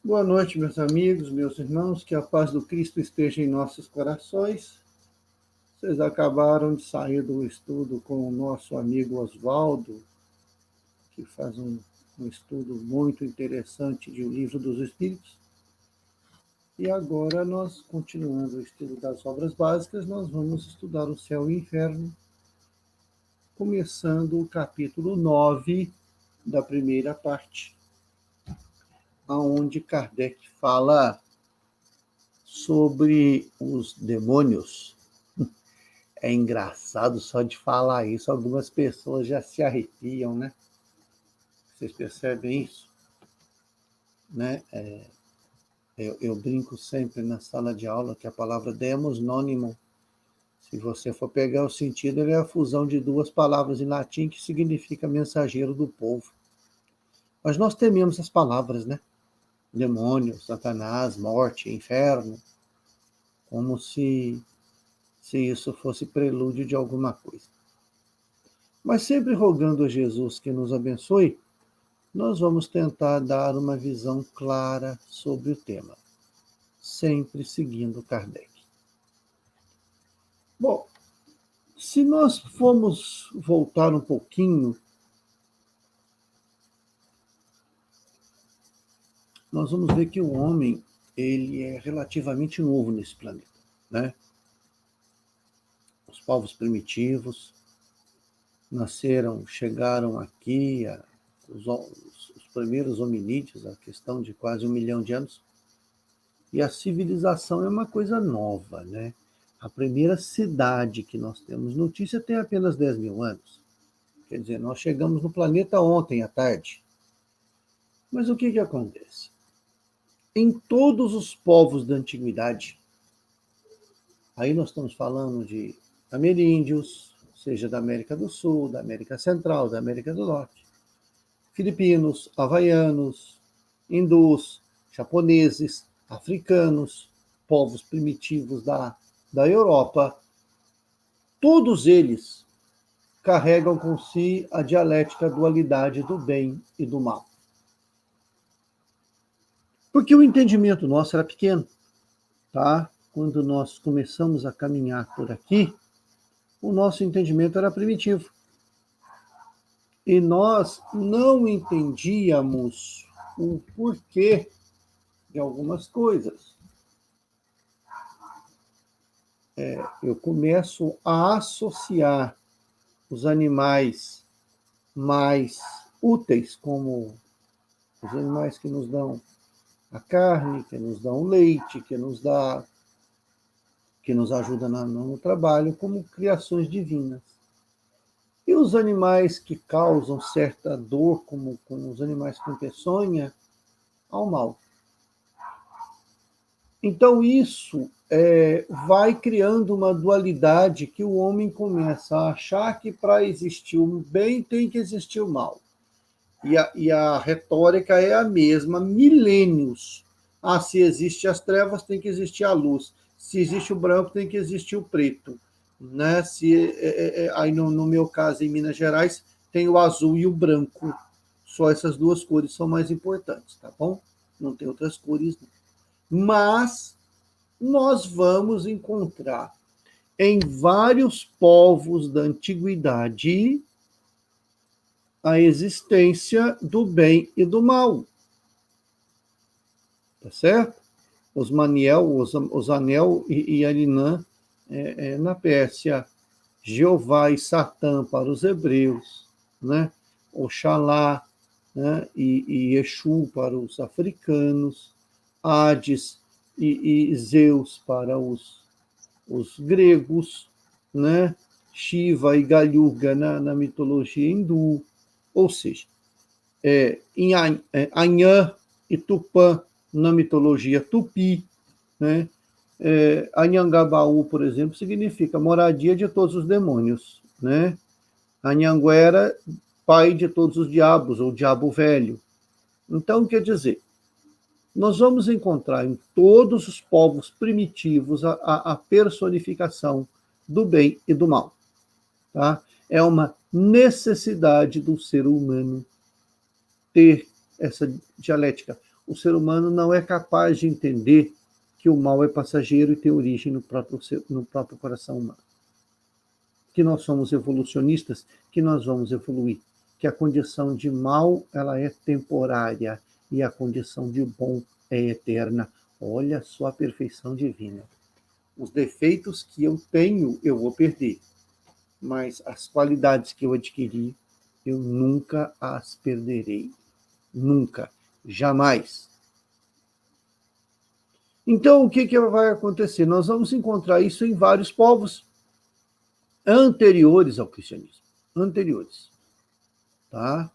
Boa noite, meus amigos, meus irmãos, que a paz do Cristo esteja em nossos corações. Vocês acabaram de sair do estudo com o nosso amigo Oswaldo, que faz um estudo muito interessante de O Livro dos Espíritos. E agora nós, continuando o estudo das obras básicas, nós vamos estudar o céu e o inferno, começando o capítulo 9 da primeira parte, onde Kardec fala sobre os demônios. É engraçado só de falar isso, algumas pessoas já se arrepiam, né? Vocês percebem isso? Né? Eu brinco sempre na sala de aula que a palavra demos nônimo, se você for pegar o sentido, ele é a fusão de duas palavras em latim que significa mensageiro do povo. Mas nós tememos as palavras, né? Demônio, Satanás, morte, inferno, como se isso fosse prelúdio de alguma coisa. Mas sempre rogando a Jesus que nos abençoe, nós vamos tentar dar uma visão clara sobre o tema, sempre seguindo Kardec. Bom, se nós formos voltar um pouquinho, nós vamos ver que o homem ele é relativamente novo nesse planeta, né? Os povos primitivos nasceram, chegaram aqui, os primeiros hominídeos, a questão de quase 1 milhão de anos, e a civilização é uma coisa nova, né? A primeira cidade que nós temos notícia tem apenas 10 mil anos. Quer dizer, nós chegamos no planeta ontem à tarde. Mas o que acontece? Em todos os povos da antiguidade, aí nós estamos falando de ameríndios, seja da América do Sul, da América Central, da América do Norte, filipinos, havaianos, hindus, japoneses, africanos, povos primitivos da Europa, todos eles carregam com si a dialética dualidade do bem e do mal. Porque o entendimento nosso era pequeno, tá? Quando nós começamos a caminhar por aqui, o nosso entendimento era primitivo. E nós não entendíamos o porquê de algumas coisas. Eu começo a associar os animais mais úteis, como os animais que nos dão a carne, que nos dão o leite, que nos ajuda no trabalho, como criações divinas. E os animais que causam certa dor, como os animais com peçonha, ao mal. Então isso vai criando uma dualidade que o homem começa a achar que para existir o bem tem que existir o mal. E a retórica é a mesma, milênios. Se existe as trevas, tem que existir a luz. Se existe o branco, tem que existir o preto. Né? Aí no meu caso, em Minas Gerais, tem o azul e o branco. Só essas duas cores são mais importantes, tá bom? Não tem outras cores, não. Mas nós vamos encontrar em vários povos da antiguidade a existência do bem e do mal. Tá certo? Os Maniel, os Anel e Arinã na Pérsia, Jeová e Satã para os hebreus, né? Oxalá, né? e Exu para os africanos, Hades e Zeus para os gregos, né? Shiva e Galyurga na mitologia hindu, ou seja, Anhã e Tupã na mitologia tupi, né? Anhangabaú, por exemplo, significa moradia de todos os demônios, né? Anhanguera, pai de todos os diabos, ou diabo velho. Então, quer dizer, nós vamos encontrar em todos os povos primitivos a personificação do bem e do mal. Tá? É uma necessidade do ser humano ter essa dialética. o ser humano não é capaz de entender que o mal é passageiro e tem origem no próprio coração humano. Que nós somos evolucionistas, que nós vamos evoluir, que a condição de mal ela é temporária e a condição de bom é eterna. Olha só a perfeição divina. Os defeitos que eu tenho, eu vou perder, mas as qualidades que eu adquiri, eu nunca as perderei. Nunca, jamais. Então, o que vai acontecer? Nós vamos encontrar isso em vários povos anteriores ao cristianismo. Anteriores. Tá?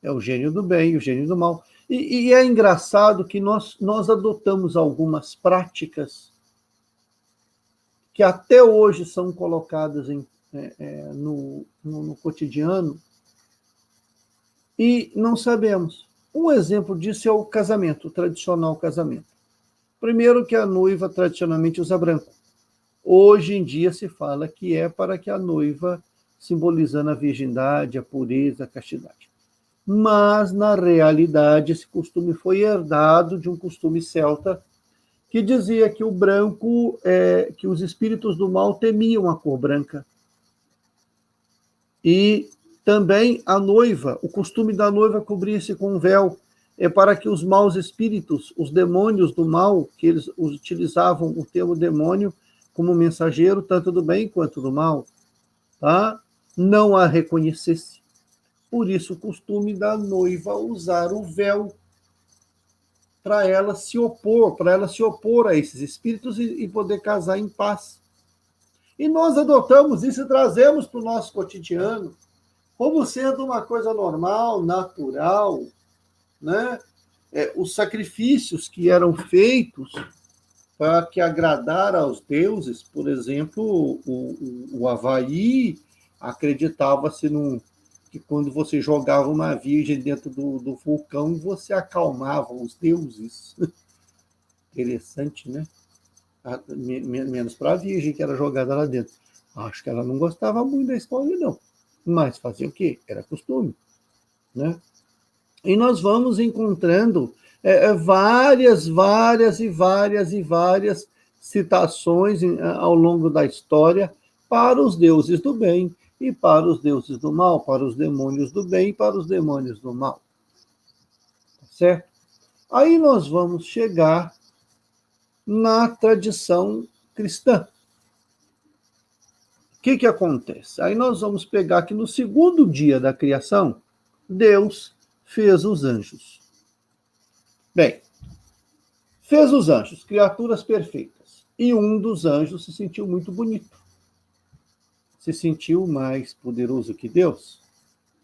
É o gênio do bem e o gênio do mal. E é engraçado que nós adotamos algumas práticas que até hoje são colocadas no cotidiano e não sabemos. Um exemplo disso é o casamento, o tradicional casamento. Primeiro que a noiva tradicionalmente usa branco. Hoje em dia se fala que é para que a noiva, simbolizando a virgindade, a pureza, a castidade. Mas, na realidade, esse costume foi herdado de um costume celta que dizia que o branco, que os espíritos do mal temiam a cor branca. E também a noiva, o costume da noiva cobrir-se com um véu, é para que os maus espíritos, os demônios do mal, que eles utilizavam o termo demônio como mensageiro, tanto do bem quanto do mal, tá? Não a reconhecesse. Por isso o costume da noiva usar o véu para ela se opor a esses espíritos e poder casar em paz. E nós adotamos isso e trazemos para o nosso cotidiano como sendo uma coisa normal, natural, né? Os sacrifícios que eram feitos para que agradar aos deuses, por exemplo, o Havaí acreditava-se que quando você jogava uma virgem dentro do vulcão, você acalmava os deuses. Interessante, né? Menos para a virgem que era jogada lá dentro. Acho que ela não gostava muito da escolha, não. Mas fazia o quê? Era costume, né? E nós vamos encontrando várias citações ao longo da história para os deuses do bem e para os deuses do mal, para os demônios do bem e para os demônios do mal. Certo? Aí nós vamos chegar na tradição cristã. O que acontece? Aí nós vamos pegar que no segundo dia da criação, Deus fez os anjos. Bem, fez os anjos, criaturas perfeitas. E um dos anjos se sentiu muito bonito. Se sentiu mais poderoso que Deus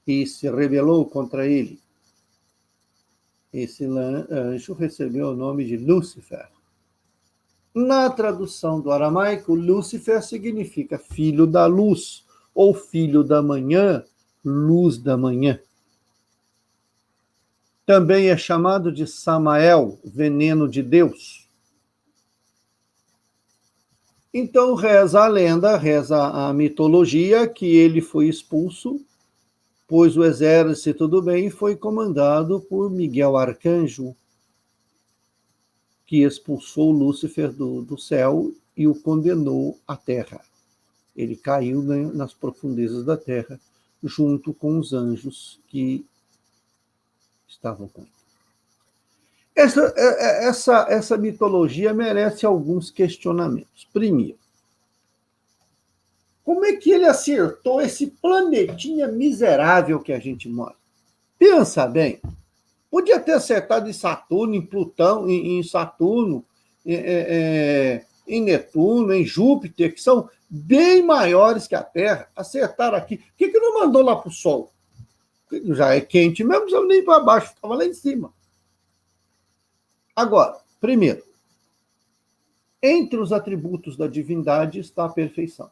e se rebelou contra ele. Esse anjo recebeu o nome de Lúcifer. Na tradução do aramaico, Lúcifer significa filho da luz, ou filho da manhã, luz da manhã. Também é chamado de Samael, veneno de Deus. Então reza a lenda, reza a mitologia, que ele foi expulso, pois o exército do bem foi comandado por Miguel Arcanjo, que expulsou Lúcifer do céu e o condenou à terra. Ele caiu nas profundezas da terra, junto com os anjos que estavam com ele. Essa mitologia merece alguns questionamentos. Primeiro, como é que ele acertou esse planetinha miserável que a gente mora? Pensa bem. Podia ter acertado em Saturno, em Plutão, em Saturno, em Netuno, em Júpiter, que são bem maiores que a Terra. Acertaram aqui. Por que não mandou lá para o Sol? Já é quente mesmo, não precisava nem ir para baixo, estava lá em cima. Agora, primeiro, entre os atributos da divindade está a perfeição.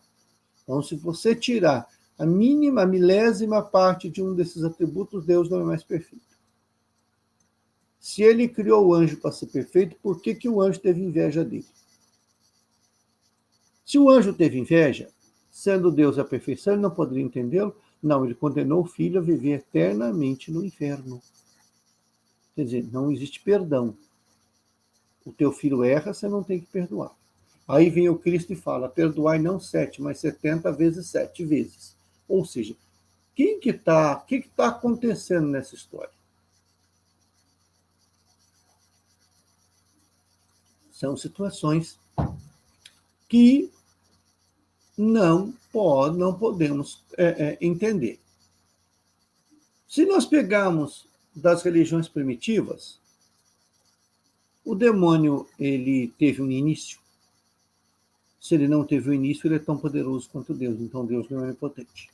Então, se você tirar a milésima parte de um desses atributos, Deus não é mais perfeito. Se ele criou o anjo para ser perfeito, por que o anjo teve inveja dele? Se o anjo teve inveja, sendo Deus a perfeição, ele não poderia entendê-lo? Não, ele condenou o filho a viver eternamente no inferno. Quer dizer, não existe perdão. O teu filho erra, você não tem que perdoar. Aí vem o Cristo e fala, perdoai não 7, mas 70 vezes 7 vezes. Ou seja, o que tá acontecendo nessa história? São situações que não podemos entender. Se nós pegarmos das religiões primitivas, o demônio ele teve um início. Se ele não teve um início, ele é tão poderoso quanto Deus. Então Deus não é onipotente.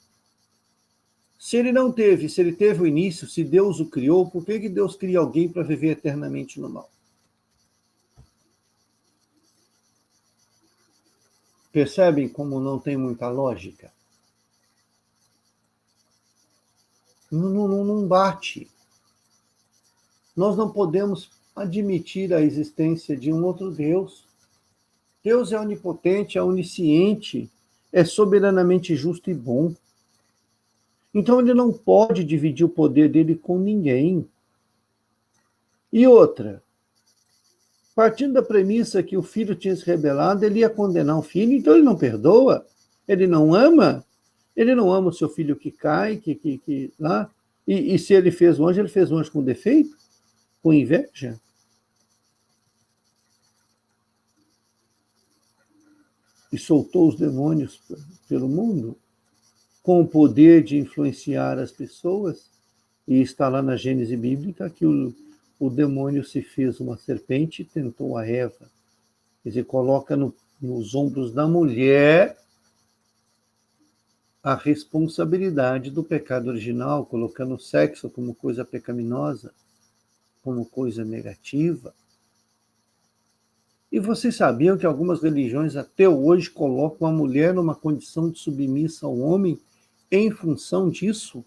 Se ele teve o início, se Deus o criou, por que Deus cria alguém para viver eternamente no mal? Percebem como não tem muita lógica? Não bate. Nós não podemos admitir a existência de um outro Deus. Deus é onipotente, é onisciente, é soberanamente justo e bom. Então ele não pode dividir o poder dele com ninguém. E outra, partindo da premissa que o filho tinha se rebelado, ele ia condenar o filho, então ele não perdoa, ele não ama o seu filho que cai, lá, e se ele fez um anjo com defeito, com inveja. E soltou os demônios pelo mundo, com o poder de influenciar as pessoas, e está lá na Gênese bíblica que o demônio se fez uma serpente e tentou a Eva. Quer dizer, coloca nos ombros da mulher a responsabilidade do pecado original, colocando o sexo como coisa pecaminosa, como coisa negativa. E vocês sabiam que algumas religiões até hoje colocam a mulher numa condição de submissa ao homem em função disso,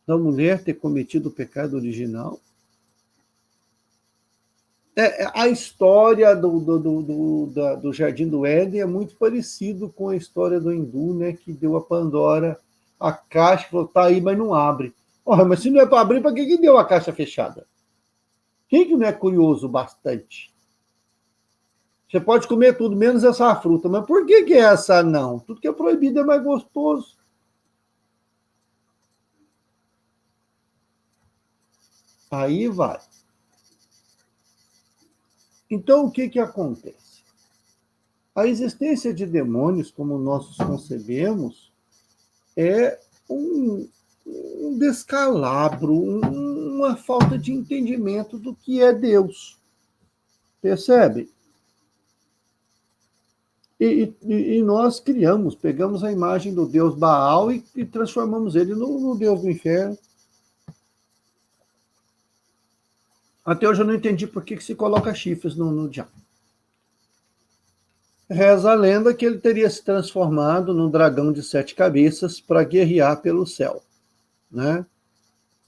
da mulher ter cometido o pecado original? A história do Jardim do Éden é muito parecido com a história do hindu, né, que deu a Pandora a caixa e falou, tá aí, mas não abre. Ora, mas se não é para abrir, para que deu a caixa fechada? Quem que não é curioso bastante? Você pode comer tudo, menos essa fruta, mas por que essa não? Tudo que é proibido é mais gostoso. Aí vai. Então, o que acontece? A existência de demônios, como nós os concebemos, é um descalabro, uma falta de entendimento do que é Deus. Percebe? E nós pegamos a imagem do Deus Baal e transformamos ele no Deus do inferno. Até hoje eu não entendi por que se coloca chifres no diabo. Reza a lenda que ele teria se transformado num dragão de 7 cabeças para guerrear pelo céu, né?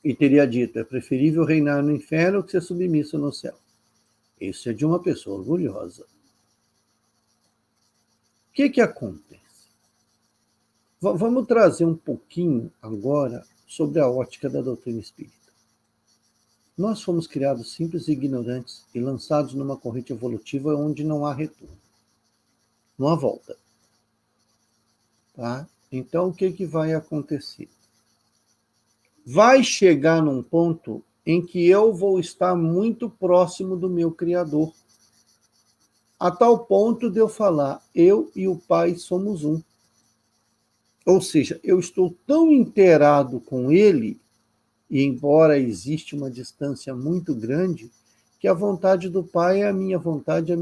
E teria dito, é preferível reinar no inferno que ser submisso no céu. Isso é de uma pessoa orgulhosa. O que acontece? Vamos trazer um pouquinho agora sobre a ótica da doutrina espírita. Nós fomos criados simples e ignorantes e lançados numa corrente evolutiva onde não há retorno. Não há volta. Tá? Então, o que vai acontecer? Vai chegar num ponto em que eu vou estar muito próximo do meu Criador, a tal ponto de eu falar, eu e o Pai somos um. Ou seja, eu estou tão inteirado com Ele, e embora exista uma distância muito grande, que a vontade do Pai é a minha vontade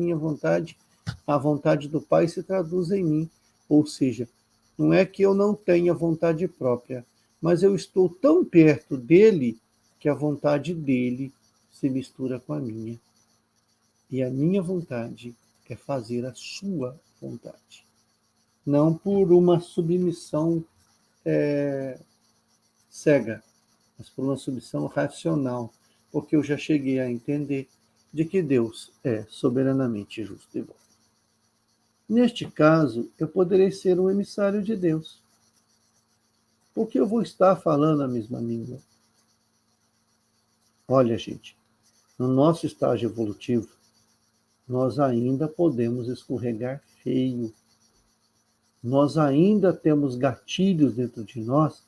a vontade do Pai se traduz em mim. Ou seja, não é que eu não tenha vontade própria, mas eu estou tão perto dele que a vontade dele se mistura com a minha. E a minha vontade é fazer a sua vontade. Não por uma submissão cega, mas por uma submissão racional, porque eu já cheguei a entender de que Deus é soberanamente justo e bom. Neste caso, eu poderei ser um emissário de Deus, porque eu vou estar falando a mesma língua. Olha, gente, no nosso estágio evolutivo, nós ainda podemos escorregar feio. Nós ainda temos gatilhos dentro de nós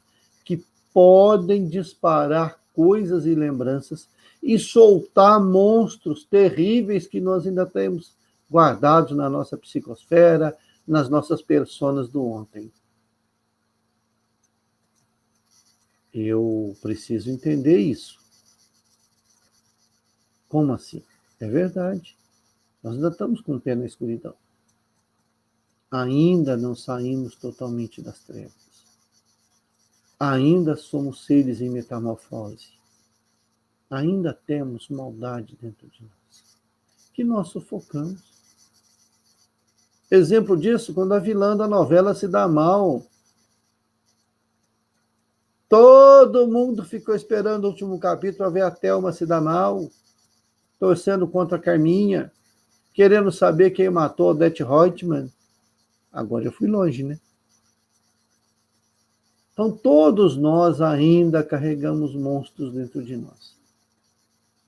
que podem disparar coisas e lembranças e soltar monstros terríveis que nós ainda temos guardados na nossa psicosfera, nas nossas personas do ontem. Eu preciso entender isso. Como assim? É verdade. Nós ainda estamos com o pé na escuridão. Ainda não saímos totalmente das trevas. Ainda somos seres em metamorfose. Ainda temos maldade dentro de nós, que nós sufocamos. Exemplo disso, quando a vilã da novela se dá mal. Todo mundo ficou esperando o último capítulo para ver a Thelma se dar mal, torcendo contra a Carminha, querendo saber quem matou a Odete Reutemann. Agora eu fui longe, né? Então, todos nós ainda carregamos monstros dentro de nós.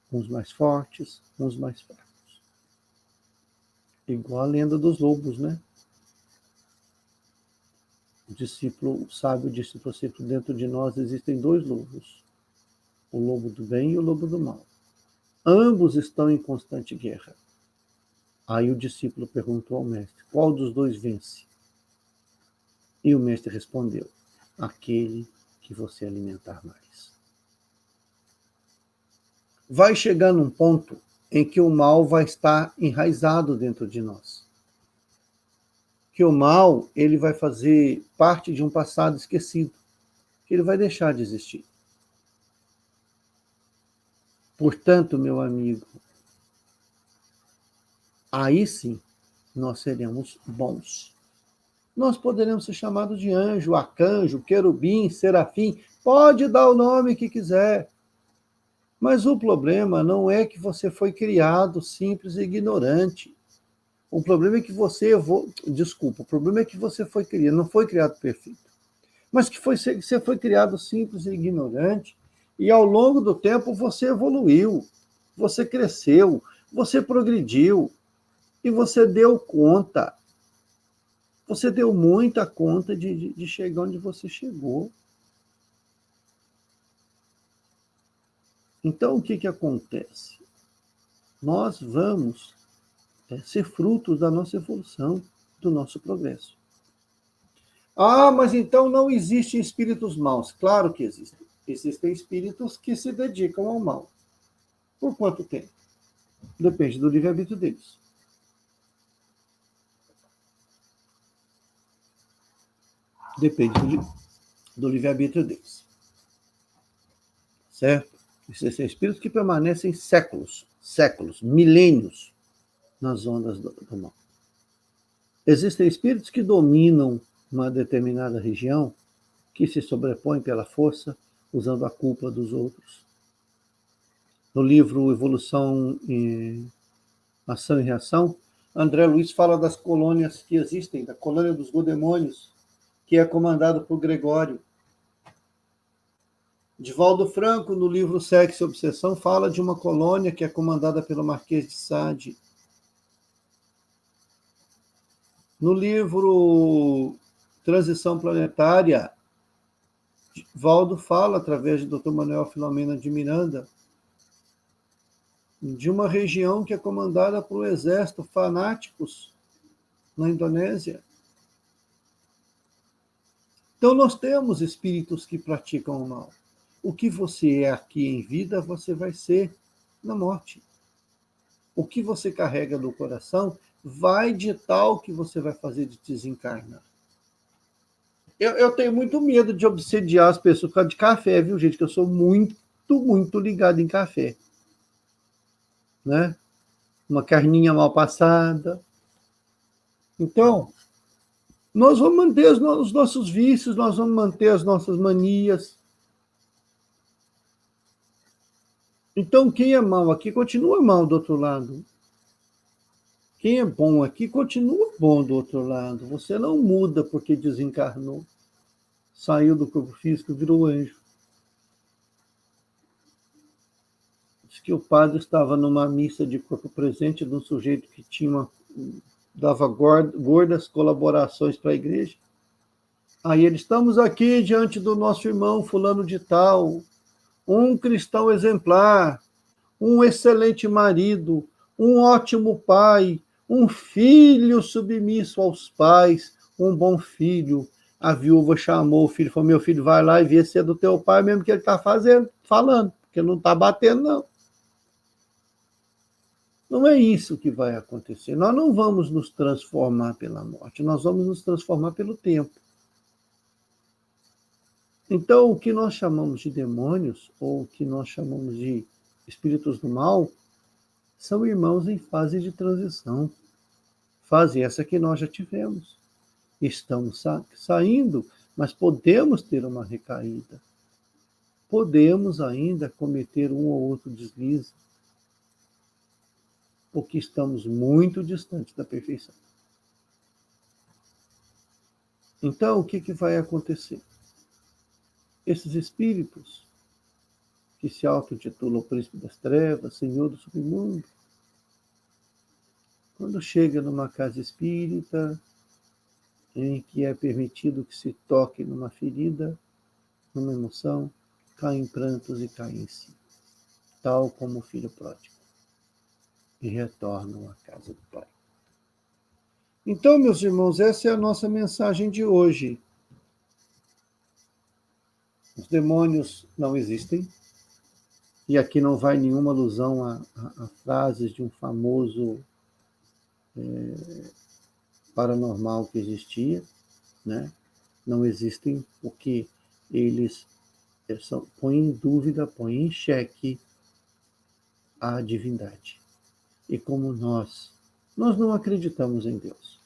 Uns mais fortes, uns mais fracos. Igual a lenda dos lobos, né? O discípulo, o sábio discípulo, dentro de nós existem dois lobos. O lobo do bem e o lobo do mal. Ambos estão em constante guerra. Aí o discípulo perguntou ao mestre, qual dos dois vence? E o mestre respondeu, aquele que você alimentar mais. Vai chegar num ponto em que o mal vai estar enraizado dentro de nós. Que o mal, ele vai fazer parte de um passado esquecido, que ele vai deixar de existir. Portanto, meu amigo, aí sim, nós seremos bons. Nós poderemos ser chamados de anjo, arcanjo, querubim, serafim, pode dar o nome que quiser. Mas o problema não é que você foi criado simples e ignorante. O problema é que o problema é que você foi criado, não foi criado perfeito. Mas que você foi criado simples e ignorante, e ao longo do tempo você evoluiu, você cresceu, você progrediu, e você deu conta. Você deu muita conta de chegar onde você chegou. Então, o que acontece? Nós vamos ser frutos da nossa evolução, do nosso progresso. Ah, mas então não existem espíritos maus. Claro que existem. Existem espíritos que se dedicam ao mal. Por quanto tempo? Depende do livre-arbítrio deles. Depende do livre-arbítrio deles. Certo? Existem espíritos que permanecem séculos, milênios nas ondas do mal. Existem espíritos que dominam uma determinada região, que se sobrepõem pela força, usando a culpa dos outros. No livro Evolução, Ação e Reação, André Luiz fala das colônias que existem, da colônia dos godemônios, que é comandado por Gregório. Divaldo Franco, no livro Sexo e Obsessão, fala de uma colônia que é comandada pelo Marquês de Sade. No livro Transição Planetária, Divaldo fala, através do Dr. Manuel Filomena de Miranda, de uma região que é comandada por um exército fanáticos na Indonésia. Então, nós temos espíritos que praticam o mal. O que você é aqui em vida, você vai ser na morte. O que você carrega no coração vai ditar o que você vai fazer de desencarnar. Eu tenho muito medo de obsediar as pessoas por causa de café, viu, gente? Que eu sou muito ligado em café. Né? Uma carninha mal passada. Então, nós vamos manter os nossos vícios, nós vamos manter as nossas manias. Então, quem é mal aqui, continua mal do outro lado. Quem é bom aqui, continua bom do outro lado. Você não muda porque desencarnou. Saiu do corpo físico, virou anjo. Diz que o padre estava numa missa de corpo presente de um sujeito que dava gordas colaborações para a igreja. Aí eles, estamos aqui diante do nosso irmão fulano de tal, um cristão exemplar, um excelente marido, um ótimo pai, um filho submisso aos pais, um bom filho. A viúva chamou o filho e falou, meu filho, vai lá e vê se é do teu pai mesmo que ele está falando, porque não está batendo, não. Não é isso que vai acontecer. Nós não vamos nos transformar pela morte, nós vamos nos transformar pelo tempo. Então, o que nós chamamos de demônios, ou o que nós chamamos de espíritos do mal, são irmãos em fase de transição. Fase essa que nós já tivemos. Estamos saindo, mas podemos ter uma recaída. Podemos ainda cometer um ou outro deslize, porque estamos muito distantes da perfeição. Então, o que vai acontecer? Esses espíritos que se auto-intitulam Príncipe das Trevas, Senhor do Submundo, quando chega numa casa espírita, em que é permitido que se toque numa ferida, numa emoção, cai em prantos e cai em si, tal como o filho pródigo, e retornam à casa do Pai. Então, meus irmãos, essa é a nossa mensagem de hoje. Os demônios não existem, e aqui não vai nenhuma alusão a frases de um famoso paranormal que existia, né? Não existem porque eles põem em dúvida, põem em xeque a divindade. E como nós não acreditamos em Deus.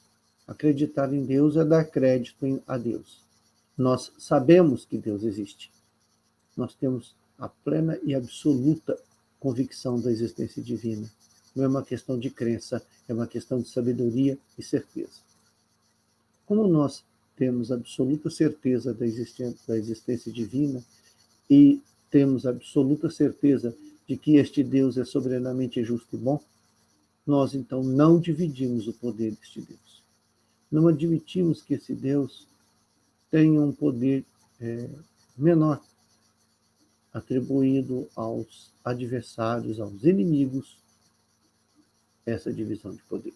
Acreditar em Deus é dar crédito a Deus. Nós sabemos que Deus existe. Nós temos a plena e absoluta convicção da existência divina. Não é uma questão de crença, é uma questão de sabedoria e certeza. Como nós temos absoluta certeza da existência divina e temos absoluta certeza de que este Deus é soberanamente justo e bom, nós então não dividimos o poder deste Deus. Não admitimos que esse Deus tenha um poder menor, atribuído aos adversários, aos inimigos, essa divisão de poder.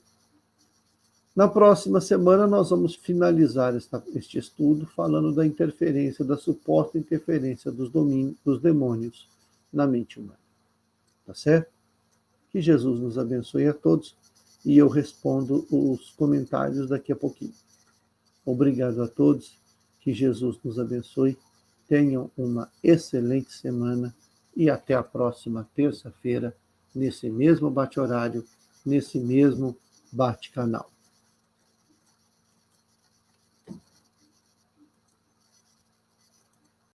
Na próxima semana, nós vamos finalizar este estudo falando da interferência, da suposta interferência dos demônios na mente humana. Tá certo? Que Jesus nos abençoe a todos e eu respondo os comentários daqui a pouquinho. Obrigado a todos, que Jesus nos abençoe, tenham uma excelente semana e até a próxima terça-feira, nesse mesmo bate-horário, nesse mesmo bate-canal.